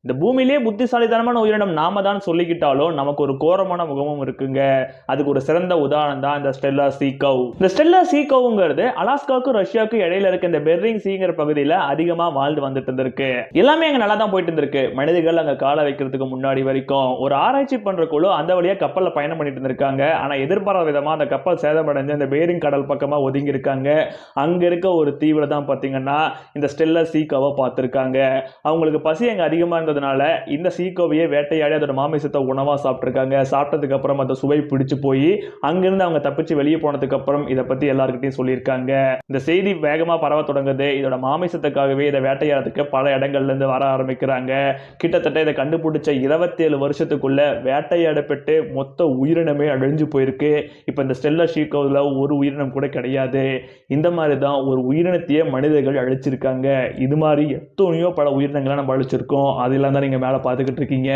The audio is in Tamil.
இந்த பூமியிலே புத்திசாலித்தனமான உயிரினம் நாம தான் சொல்லிக்கிட்டாலும் நமக்கு ஒரு கோரமான முகமும் இருக்குங்க. அதுக்கு ஒரு சிறந்த உதாரணம் தான் இந்த ஸ்டெல்லா சீகவ். இந்த ஸ்டெல்லா சீகவ்ங்கிறது அலாஸ்காவுக்கும் ரஷ்யாவுக்கும் இடையில இருக்க இந்த பெர்ரிங் சீங்கிற பகுதியில் அதிகமா வாழ்ந்து வந்துட்டு இருந்திருக்கு. எல்லாமே அங்க நல்லா தான் போயிட்டு இருந்திருக்கு. மனிதர்கள் அங்க கால வைக்கிறதுக்கு முன்னாடி வரைக்கும் ஒரு ஆராய்ச்சி பண்ற குழு அந்த வழியா கப்பல்ல பயணம் பண்ணிட்டு இருந்திருக்காங்க. ஆனா எதிர்பாராத விதமா அந்த கப்பல் சேதமடைஞ்சு இந்த பேரிங் கடல் பக்கமா ஒதுங்கி இருக்காங்க. அங்க இருக்க ஒரு தீவுல தான் பாத்தீங்கன்னா இந்த ஸ்டெல்லா சீகவை பார்த்திருக்காங்க. அவங்களுக்கு பசி அங்க அதிகமா இருந்ததுனால இந்த சீகோவையே வேட்டையாடி அதோட மாமிசத்தை உணவா சாப்பிட்டிருக்காங்க. சாப்பிட்டதுக்கு அப்புறம் அந்த சுவை பிடிச்சு போய் அங்கிருந்து அவங்க தப்பிச்சு வெளியே போனதுக்கு அப்புறம் இதை பத்தி எல்லாருக்கிட்டையும் சொல்லியிருக்காங்க. இந்த செய்தி வேகமா பரவ தொடங்குது. இதோட மாமிசத்துக்காகவே இதை வேட்டையாடுறதுக்கு பல இடங்கள்ல இருந்து வர ஆரம்பிக்கிறாங்க. கிட்டத்தட்ட இதை கண்டுபிடிச்ச 27 வருஷத்துக்குள்ள வேட்டையாடப்பட்டு மொத்த உயிரினமே அழிஞ்சு போயிருக்கு. இப்ப இந்த ஸ்டெல்லா சீகோவ்ல ஒரு உயிரினம் கூட கிடையாது. இந்த மாதிரி தான் ஒரு உயிரினத்தையே மனிதர்கள் அழிச்சிருக்காங்க. இது மாதிரி எத்தனையோ பல உயிரினங்களை நம்ம அழிச்சிருக்கோம். அதெல்லாம் தான் நீங்க மேல பார்த்துக்கிட்டு இருக்கீங்க.